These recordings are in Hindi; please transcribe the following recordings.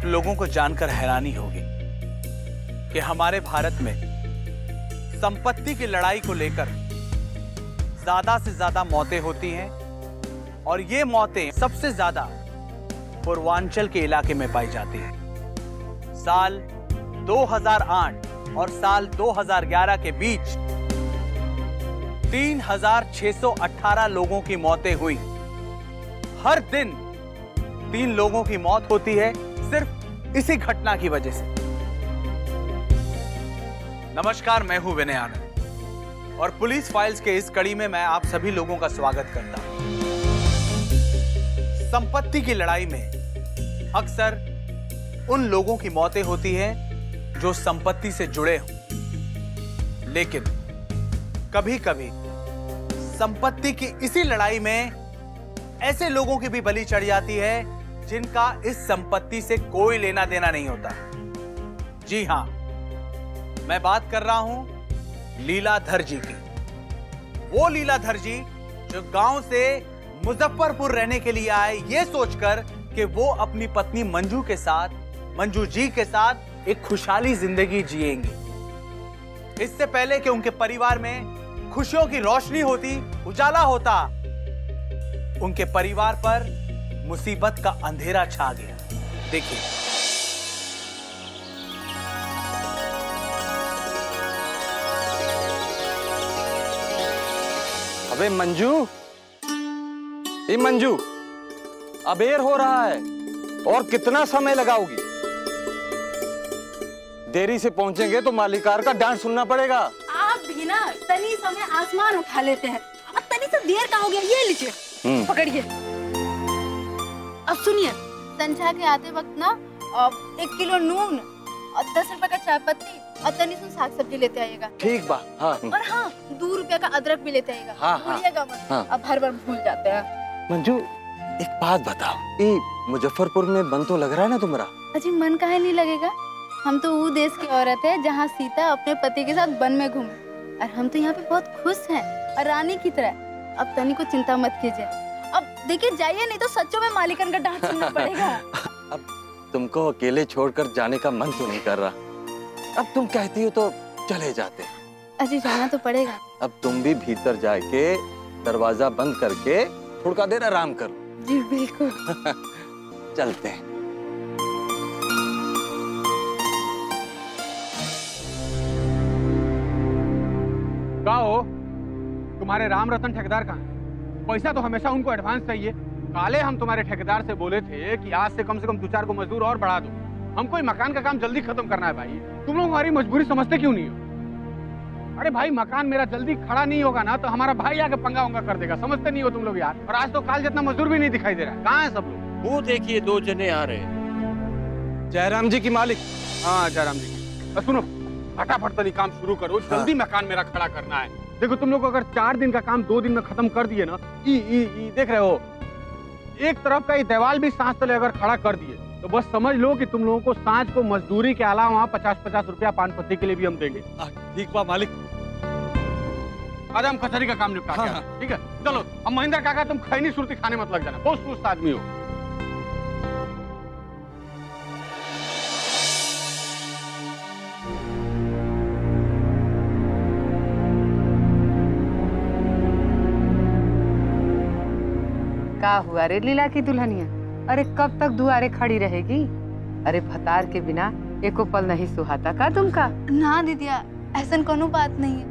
लोगों को जानकर हैरानी होगी कि हमारे भारत में संपत्ति की लड़ाई को लेकर ज्यादा से ज्यादा मौतें होती हैं और ये मौतें सबसे ज्यादा पूर्वांचल के इलाके में पाई जाती हैं। साल 2008 और साल 2011 के बीच 3618 लोगों की मौतें हुई। हर दिन 3 लोगों की मौत होती है सिर्फ इसी घटना की वजह से। नमस्कार, मैं हूं विनय आनंद और पुलिस फाइल्स के इस कड़ी में मैं आप सभी लोगों का स्वागत करता हूं। संपत्ति की लड़ाई में अक्सर उन लोगों की मौतें होती हैं जो संपत्ति से जुड़े हों, लेकिन कभी-कभी संपत्ति की इसी लड़ाई में ऐसे लोगों की भी बलि चढ़ जाती है जिनका इस संपत्ति से कोई लेना देना नहीं होता। जी हां, मैं बात कर रहा हूं लीलाधर जी की। वो लीलाधर जी जो गांव से मुजफ्फरपुर रहने के लिए आए ये सोचकर कि वो अपनी पत्नी मंजू जी के साथ एक खुशहाली जिंदगी जिएंगे। इससे पहले कि उनके परिवार में खुशियों की रोशनी होती, उजाला होता, उनके परिवार पर मुसीबत का अंधेरा छा गया। देखिए, अबे मंजू, ये मंजू, अबेर हो रहा है और कितना समय लगाओगी? देरी से पहुंचेंगे तो मालिकार का डांट सुनना पड़ेगा। आप भी ना तनी समय आसमान उठा लेते हैं। अब तनी से देर का हो गया, ये लीजिए, पकड़िए। अब सुनिए, संध्या के आते वक्त ना 1 किलो नून और 10 रुपए का चाय पत्ती और तनी से साग सब्जी लेते आइएगा। ठीक बा। हाँ। और हाँ, 2 रुपए का अदरक भी लेते आइएगा। हाँ, भूलिएगा मत। हाँ। अब हर बार भूल जाते हैं। मंजू, एक बात बताओ, ये मुजफ्फरपुर में मन तो लग रहा है ना तुम्हारा? अजी मन काहे नहीं लगेगा? हम तो वो देश की औरत है जहाँ सीता अपने पति के साथ वन में घूमे और हम तो यहाँ पे बहुत खुश हैं और रानी की तरह। अब तनी को चिंता मत कीजिए। अब देखिए, जाइए नहीं तो सच्चों में मालिकन का डांट सुनना पड़ेगा। अब तुमको अकेले छोड़कर जाने का मन तो नहीं कर रहा। अब तुम कहती हो तो चले जाते। अजी जाना तो पड़ेगा। अब तुम भी भीतर जाके दरवाजा बंद करके थोड़ा देर आराम करो। जी बिल्कुल। चलते हैं। क्या हो, तुम्हारे राम रतन ठेकेदार कहाँ हैं? पैसा तो हमेशा उनको एडवांस चाहिए। काले हम तुम्हारे ठेकेदार से बोले थे कि आज से कम 2-4 को मजदूर और बढ़ा दो। हमको मकान का काम जल्दी खत्म करना है भाई। तुम लोग हमारी मजबूरी समझते क्यों नहीं हो? अरे भाई, मकान मेरा जल्दी खड़ा नहीं होगा ना तो हमारा भाई आके पंगा उंगा कर देगा। समझते नहीं हो तुम लोग यार। और आज तो काल जितना मजदूर भी नहीं दिखाई दे रहा है। कहाँ है सब लोग? वो देखिए 2 जने आ रहे हैं। जयराम जी की मालिक। हाँ, जयराम जी की। सुनो, फटाफट तनी काम शुरू करो, जल्दी मकान मेरा खड़ा करना है। देखो, तुम लोग अगर 4 दिन का काम 2 दिन में खत्म कर दिए ना, देख रहे हो, एक तरफ का ये दीवार भी सांझ तले अगर खड़ा कर दिए तो बस समझ लो कि तुम लोगों को सांझ को मजदूरी के अलावा वहाँ 50-50 रुपया पान पत्ती के लिए भी हम देंगे। ठीक बा मालिक। आज हम कचहरी का काम निपटा दिया। ठीक है, चलो। अब महेंद्र काका, तुम खैनी सुरती खाने मत लग जाना, बहुत सुस्त आदमी हो। का हुआ रे लीला की दुल्हनिया? अरे कब तक दुआरे खड़ी रहेगी? अरे भतार के बिना एको पल नहीं सुहाता का तुमका? ना दीदिया, ऐसा कोनो बात नहीं है।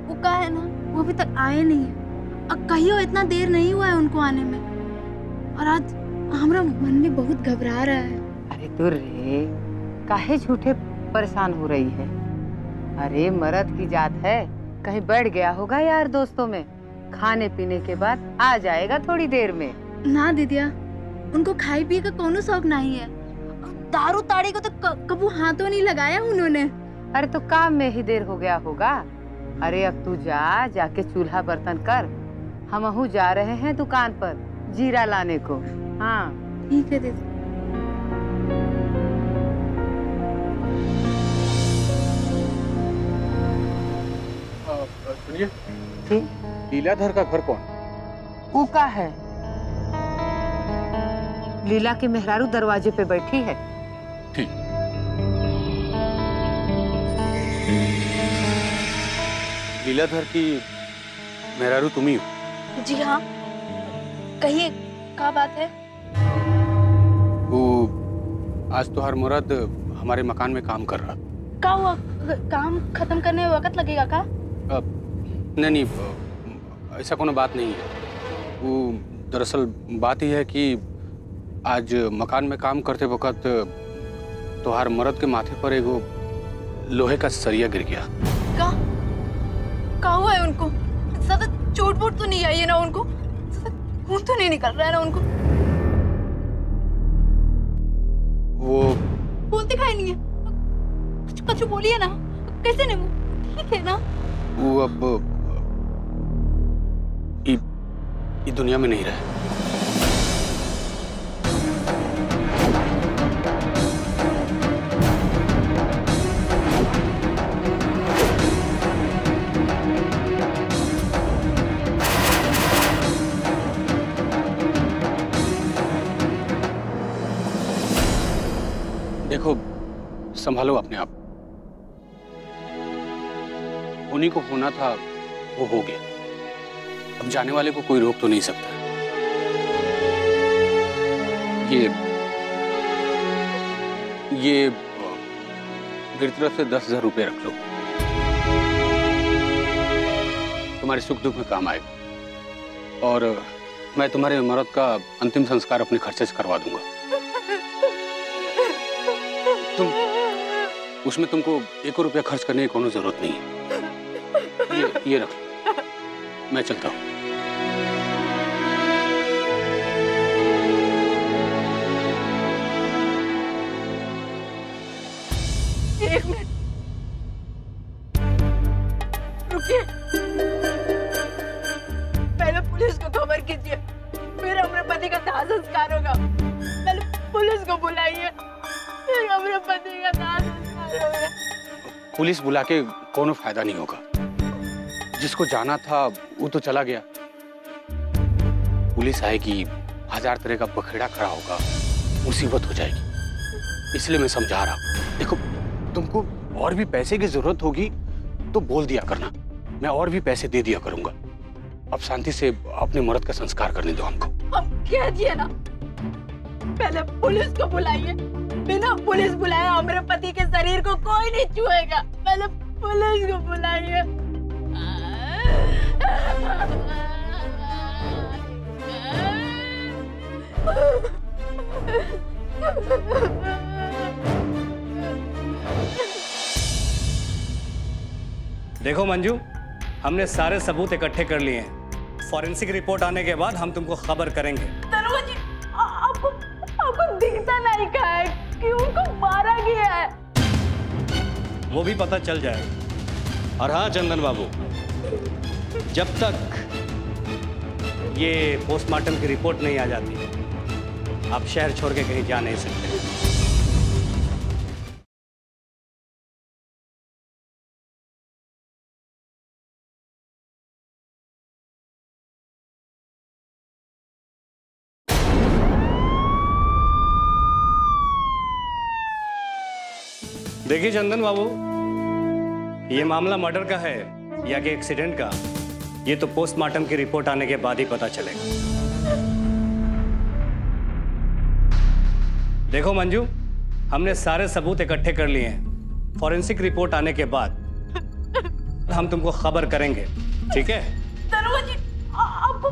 वो का है ना, वो अभी तक आए नहीं है। अब कहियो इतना देर नहीं हुआ है उनको आने में। और आज हमारा मन में बहुत घबरा रहा है। अरे दूर रे, काहे झूठे परेशान हो रही है? अरे मर्द की जात है, कहीं बैठ गया होगा यार दोस्तों में। खाने पीने के बाद आ जाएगा थोड़ी देर में। ना दीदिया, उनको खाई पिए का कोनो शौक नहीं है। दारू ताड़ी को तो कबू हाथों नहीं लगाया उन्होंने। अरे तो काम में ही देर हो गया होगा। अरे अब तू जाके चूल्हा बर्तन कर, हमहू जा रहे हैं दुकान पर जीरा लाने को। हाँ ठीक है दीदी। सुनिए, लीलाधर का घर कौन? वो का है? लीला के मेहरारू दरवाजे पे बैठी है। ठीक। लीलाधर की मेहरारू तुम ही हो? जी हाँ, कहिए क्या बात है? वो आज तो हर मर्द हमारे मकान में काम कर रहा। क्या हुआ? काम खत्म करने में वक्त लगेगा का? नहीं, ऐसा कोनो बात नहीं है। वो दरअसल बात ही है कि आज मकान में काम करते वक्त तो हर मर्द के माथे पर एगो लोहे का सरिया गिर गया। क्या हुआ है उनको? ज्यादा चोट वोट तो नहीं आई है ना उनको? खून तो नहीं निकल रहा है ना उनको? वो बोलते काहे नहीं है? कुछ बोलिए ना, कैसे नहीं? वो ठीक है ना? वो अब ये दुनिया में नहीं रहे। देखो, संभालो अपने आप। उन्हीं को होना था, वो हो गया। अब जाने वाले को कोई रोक तो नहीं सकता। ये मेरी तरफ से 10,000 रुपये रख लो, तुम्हारे सुख दुख में काम आएगा। और मैं तुम्हारे मर्द का अंतिम संस्कार अपने खर्चे से करवा दूंगा। उसमें तुमको 1 रुपया खर्च करने की कोनो जरूरत नहीं है। ये रख लो, मैं चलता हूँ। एक मिनट रुकिए, पहले पुलिस को खबर कीजिए, फिर हमारे पति का दाह संस्कार होगा। पहले पुलिस को बुलाइए, फिर हमारे पति का दाह संस्कार होगा। पुलिस बुला के कोनो फायदा नहीं होगा। जिसको जाना था वो तो चला गया। पुलिस आएगी, 1000 तरह का बखेड़ा खड़ा होगा, मुसीबत हो जाएगी। इसलिए मैं समझा रहा हूँ। देखो, तुमको और भी पैसे की जरूरत होगी तो बोल दिया करना, मैं और भी पैसे दे दिया करूंगा। अब शांति से अपने मर्द का संस्कार करने दो हमको। हम कह दिए ना, पहले पुलिस को बुलाइए, बिना पुलिस बुलाए हमारे पति के शरीर को कोई नहीं छुएगा। पहले पुलिस को बुलाइए। देखो मंजू, हमने सारे सबूत इकट्ठे कर लिए हैं। फॉरेंसिक रिपोर्ट आने के बाद हम तुमको खबर करेंगे। दरोगा जी, आपको दिखता नहीं का है कि उनको मारा गया है? वो भी पता चल जाएगा। और हाँ चंदन बाबू, जब तक ये पोस्टमार्टम की रिपोर्ट नहीं आ जाती, आप शहर छोड़ के कहीं जा नहीं सकते। देखिए चंदन बाबू, ये मामला मर्डर का है या कि एक्सीडेंट का, ये तो पोस्टमार्टम की रिपोर्ट आने के बाद ही पता चलेगा। देखो मंजू, हमने सारे सबूत इकट्ठे कर लिए हैं। फॉरेंसिक रिपोर्ट आने के बाद हम तुमको खबर करेंगे, ठीक है? दरोगा जी, आपको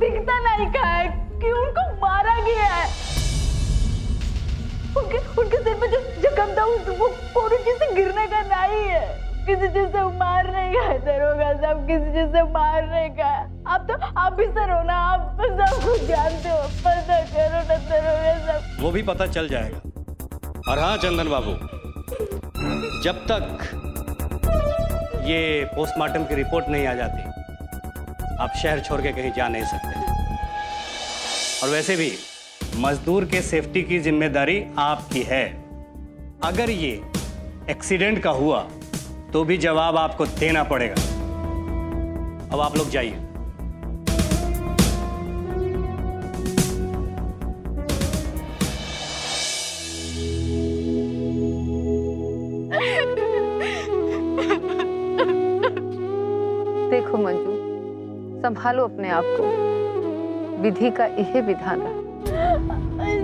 दिखता नहीं का है कि उनको मारा गया है? उनके सिर पे जो जख्म था वो कोई चीज से गिरने का नहीं है, किसी चीज से मारने का है। दरोगा साहब, किसी चीज से मारने का है। आप भी सर हो ना, आप सब कुछ जानते हो, पता करो ना दरोगा साहब। वो भी पता चल जाएगा। और हाँ चंदन बाबू, जब तक ये पोस्टमार्टम की रिपोर्ट नहीं आ जाती, आप शहर छोड़ के कहीं जा नहीं सकते। और वैसे भी मजदूर के सेफ्टी की जिम्मेदारी आपकी है। अगर ये एक्सीडेंट का हुआ तो भी जवाब आपको देना पड़ेगा। अब आप लोग जाइए। देखो मंजू, संभालो अपने आप को, विधि का यही विधान रहा।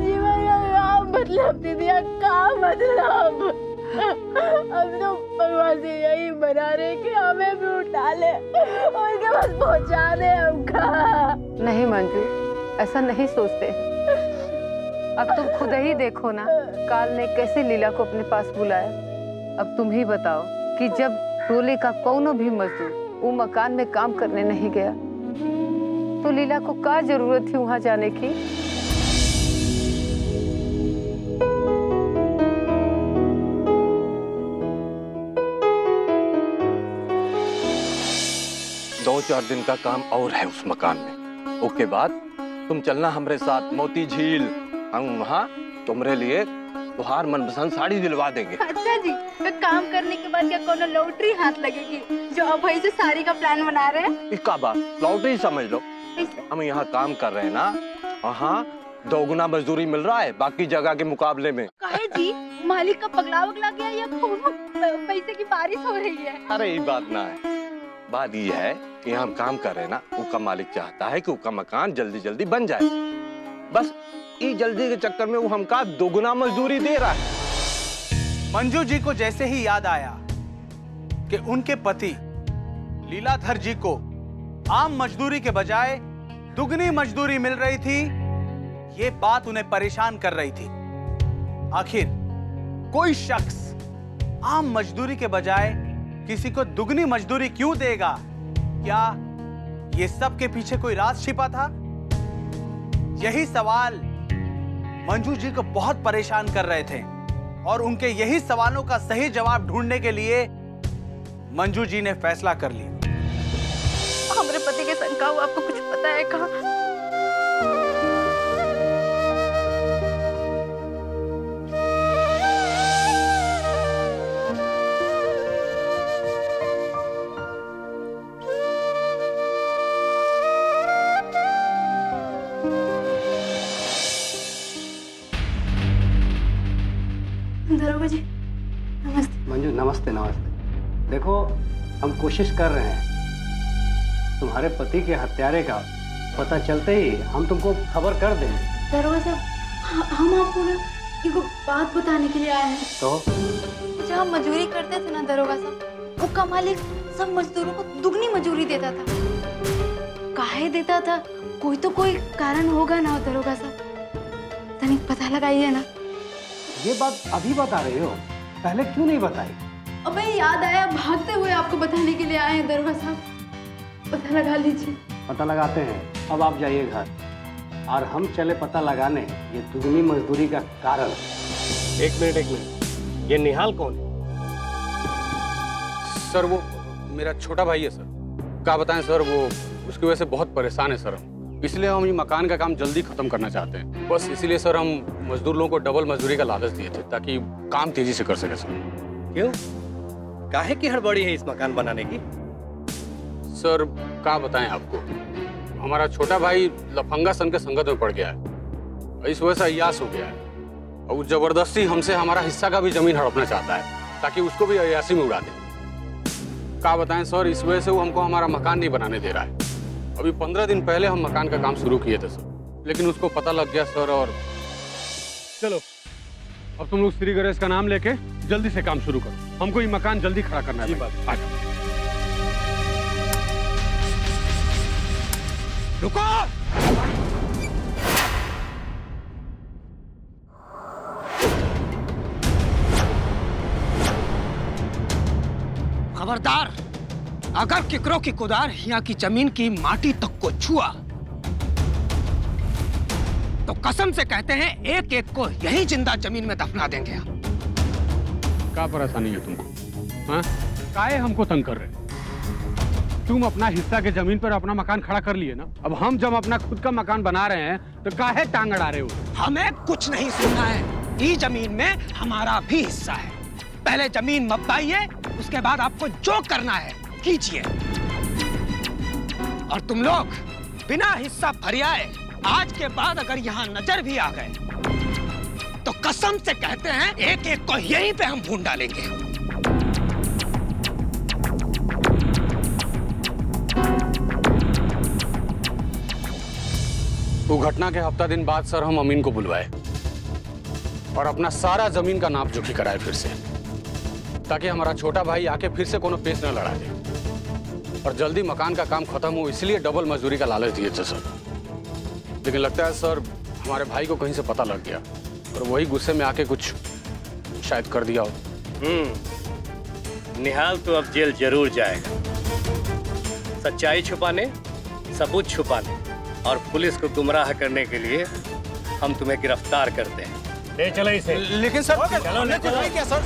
जीवन का मतलब दीदी, का मतलब अब तो भगवान से यही बना रहे कि हमें भी उठा ले और उनके पास पहुंचा दे हमका। नहीं मंजू, ऐसा नहीं सोचते। अब तुम खुद ही देखो ना, काल ने कैसे लीला को अपने पास बुलाया। अब तुम ही बताओ कि जब टोले का कौनो भी मजदूर वो मकान में काम करने नहीं गया तो लीला को क्या जरूरत थी वहां जाने की। दो चार दिन का काम और है उस मकान में, उसके बाद तुम चलना हमारे साथ मोती झील। हम वहाँ तुम्हारे लिए तुहार मनपसंद साड़ी दिलवा देंगे। अच्छा जी, तो काम करने के बाद क्या कोनो लॉटरी हाथ लगेगी जो अब भाई से साड़ी का प्लान बना रहे हैं? इसका बात लॉटरी समझ लो। हम यहाँ काम कर रहे हैं ना, वहाँ दोगुना मजदूरी मिल रहा है बाकी जगह के मुकाबले में। काहे जी, मालिक का पगला वगला गया या कोनो पैसे की बारिश हो रही है? अरे ये बात ना है, बात ये है कि हम काम कर रहे हैं ना, उसका मालिक चाहता है कि उसका मकान जल्दी जल्दी बन जाए। बस ये जल्दी के चक्कर में वो हमका दोगुना मजदूरी दे रहा है। मंजू जी को जैसे ही याद आया कि उनके पति लीलाधर जी को आम मजदूरी के बजाय दुगनी मजदूरी मिल रही थी, ये बात उन्हें परेशान कर रही थी। आखिर कोई शख्स आम मजदूरी के बजाय किसी को दुगनी मजदूरी क्यों देगा? क्या ये सब के पीछे कोई राज छिपा था? यही सवाल मंजू जी को बहुत परेशान कर रहे थे और उनके यही सवालों का सही जवाब ढूंढने के लिए मंजू जी ने फैसला कर लिया। हमारे पति के शंका हुआ, आपको कुछ पता है कहाँ? दरोगा जी नमस्ते। मंजू नमस्ते। नमस्ते। देखो, हम कोशिश कर रहे हैं तुम्हारे पति के हत्यारे का पता चलते ही हम तुमको खबर कर देंगे। दरोगा साहब, हम आपको ना एक बात बताने के लिए आए हैं। तो जहाँ मजदूरी करते थे ना दरोगा साहब, वो का मालिक सब मजदूरों को दुगनी मजदूरी देता था। काहे देता था? कोई तो कोई कारण होगा ना दरोगा साहब, तनिक पता लगाइए ना। ये बात अभी बता रही हो, पहले क्यों नहीं बताई? अबे याद आया, भागते हुए आपको बताने के लिए आए हैं दरोगा साहब, पता लगा लीजिए। पता लगाते हैं। अब आप जाइए घर और हम चले पता लगाने ये दुगनी मजदूरी का कारण। एक मिनट, ये निहाल कौन है? सर वो मेरा छोटा भाई है सर। क्या बताएं सर, वो उसकी वजह से बहुत परेशान है सर। इसलिए हम ये मकान का काम जल्दी खत्म करना चाहते हैं। बस इसीलिए सर हम मजदूर लोगों को डबल मजदूरी का लालच दिए थे ताकि काम तेजी से कर सके सर। क्यों? काहे की हड़बड़ी है इस मकान बनाने की? सर क्या बताएं आपको, हमारा छोटा भाई लफंगा सन के संगत में पड़ गया है। इस वजह से अय्यास हो गया है और वो जबरदस्ती हमसे हमारा हिस्सा का भी जमीन हड़पना चाहता है ताकि उसको भी अय्यासी में उड़ा दे। क्या बताएं सर, इस वजह से वो हमको हमारा मकान नहीं बनाने दे रहा है। अभी 15 दिन पहले हम मकान का काम शुरू किए थे सर, लेकिन उसको पता लग गया सर। और चलो अब तुम लोग श्री गणेश का नाम लेके जल्दी से काम शुरू करो, हमको ये मकान जल्दी खड़ा करना है। रुको! खबरदार, अगर किकरो की कुदार यहाँ की जमीन की माटी तक को छुआ तो कसम से कहते हैं एक एक को यही जिंदा जमीन में दफना देंगे। क्या परेशानी है तुमको? हाँ, काहे हमको तंग कर रहे? तुम अपना हिस्सा के जमीन पर अपना मकान खड़ा कर लिए ना, अब हम जब अपना खुद का मकान बना रहे हैं तो काहे टांग अड़ा रहे हो? हमें कुछ नहीं सुनना है, ये जमीन में हमारा भी हिस्सा है। पहले जमीन मपवाइए, उसके बाद आपको जो करना है कीजिए। और तुम लोग बिना हिस्सा फरियाए आज के बाद अगर यहाँ नजर भी आ गए तो कसम से कहते हैं एक एक को यहीं पे हम भून डालेंगे। वो घटना के हफ्ता दिन बाद सर हम अमीन को बुलवाए और अपना सारा जमीन का नाप जोखी कराए फिर से, ताकि हमारा छोटा भाई आके फिर से कोनो पेश न लड़ा दे। और जल्दी मकान का काम खत्म हो, इसलिए डबल मजदूरी का लालच दिए थे सर। लेकिन लगता है सर हमारे भाई को कहीं से पता लग गया और वही गुस्से में आके कुछ शायद कर दिया हो। निहाल तो अब जेल जरूर जाएगा। सच्चाई छुपाने, सबूत छुपाने और पुलिस को गुमराह करने के लिए हम तुम्हें गिरफ्तार करते हैं। ले चलो इसे। लेकिन सर चलो, ले चलो। क्या सर?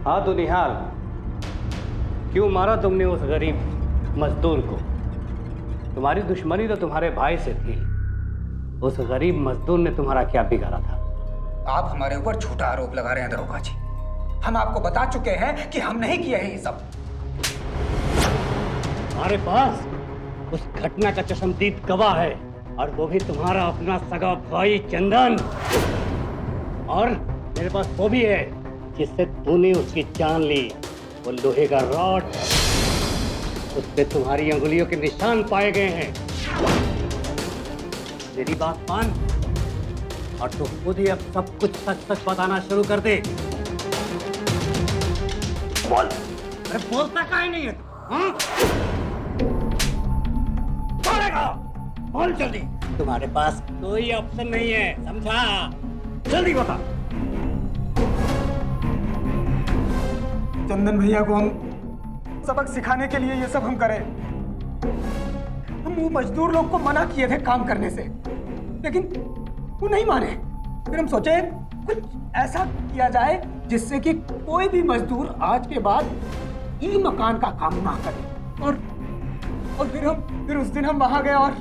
हाँ तो निहाल, क्यों मारा तुमने उस गरीब मजदूर को? तुम्हारी दुश्मनी तो तुम्हारे भाई से थी। उस गरीब मजदूर ने तुम्हारा क्या बिगाड़ा था? आप हमारे ऊपर झूठा आरोप लगा रहे हैं दरोगा जी। हम आपको बता चुके हैं कि हम नहीं किए हैं ये सब। हमारे पास उस घटना का चश्मदीद गवाह है, और वो भी तुम्हारा अपना सगा भाई चंदन। और मेरे पास वो भी है जिससे तूने उसकी जान ली। वो लोहे का रॉड, उस पे तुम्हारी अंगुलियों के निशान पाए गए हैं। मेरी बात मान और तू खुद ही अब सब कुछ सच सच बताना शुरू कर दे। बोल। अरे बोलता काहे नहीं है तू? हाँ? बोलेगा? बोल जल्दी। तुम्हारे पास कोई ऑप्शन नहीं है, समझा? जल्दी बता। चंदन भैया को हम सबक सिखाने के लिए ये सब हम करें। हम वो मजदूर लोग को मना किए थे काम करने से, लेकिन वो नहीं माने। फिर हम सोचे कुछ ऐसा किया जाए जिससे कि कोई भी मजदूर आज के बाद ई मकान का काम ना करे। और फिर उस दिन हम वहां गए और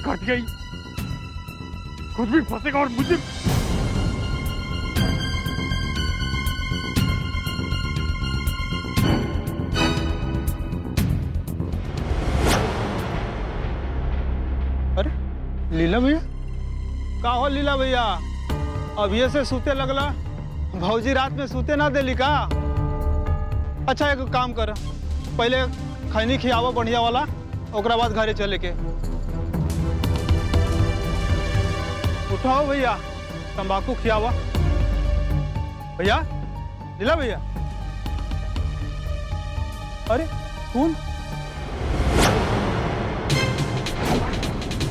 कट गई, खुद भी फंसेगा और मुझे। अरे लीला भैया, का हो लीला भैया? अब ये से सूते लगला? भौजी रात में सूते ना देली का? अच्छा एक काम कर, पहले खैनी खियावा बढ़िया वाला, ओकरा बाद घरे चले के। उठाओ भैया, तंबाकू खियावा। भैया, लीला भैया, अरे कौन?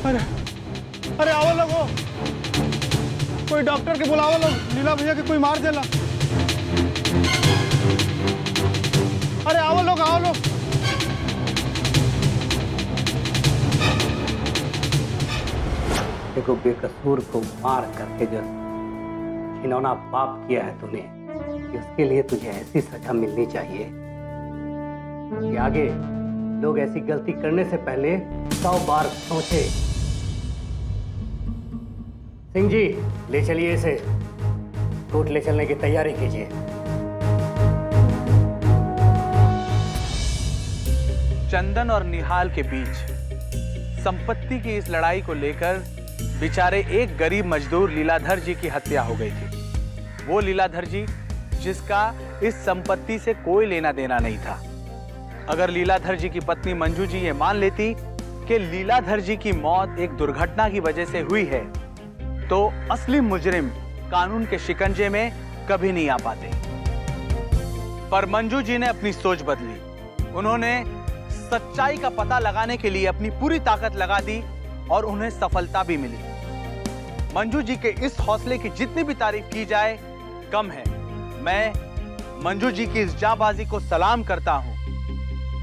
अरे अरे आओ लोगो, कोई डॉक्टर के बुलावा लोग, लीला भैया के कोई मार देला। अरे आओ लोग, आओ लोग। देखो बेकसूर को मार करके जो घिनौना पाप किया है तूने, इसके लिए तुझे ऐसी सजा मिलनी चाहिए कि आगे लोग ऐसी गलती करने से पहले 100 बार सोचे। सिंह जी, ले चलिए इसे, कोर्ट ले चलने की तैयारी कीजिए। चंदन और निहाल के बीच संपत्ति की इस लड़ाई को लेकर बेचारे एक गरीब मजदूर लीलाधर जी की हत्या हो गई थी। वो लीलाधर जी जिसका इस संपत्ति से कोई लेना देना नहीं था। अगर लीलाधर जी की पत्नी मंजू जी ये मान लेती कि लीलाधर जी की मौत एक दुर्घटना की वजह से हुई है, तो असली मुजरिम कानून के शिकंजे में कभी नहीं आ पाते। पर मंजू जी ने अपनी सोच बदली। उन्होंने सच्चाई का पता लगाने के लिए अपनी पूरी ताकत लगा दी और उन्हें सफलता भी मिली। मंजू जी के इस हौसले की जितनी भी तारीफ की जाए कम है। मैं मंजू जी की इस जांबाजी को सलाम करता हूं।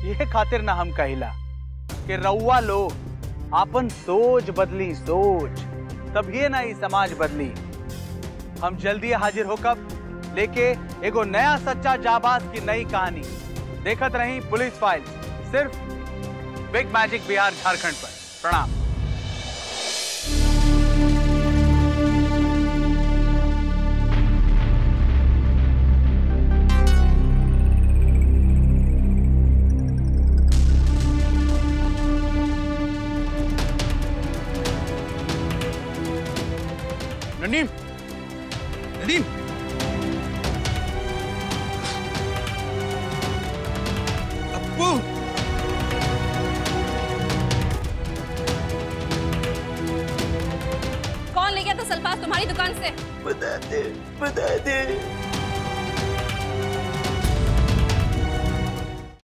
यह खातिर ना हम कहिला कि रउआ लोग आपन सोच बदली, सोच तभी ना ही समाज बदली। हम जल्दी हाजिर होकर लेके एगो नया सच्चा जाबाज की नई कहानी देखत रही पुलिस फाइल, सिर्फ बिग मैजिक बिहार झारखंड पर। प्रणाम। नदीम, नदीम, अप्पू, कौन ले गया था सल्फास तुम्हारी दुकान से? बता दे, बता दे।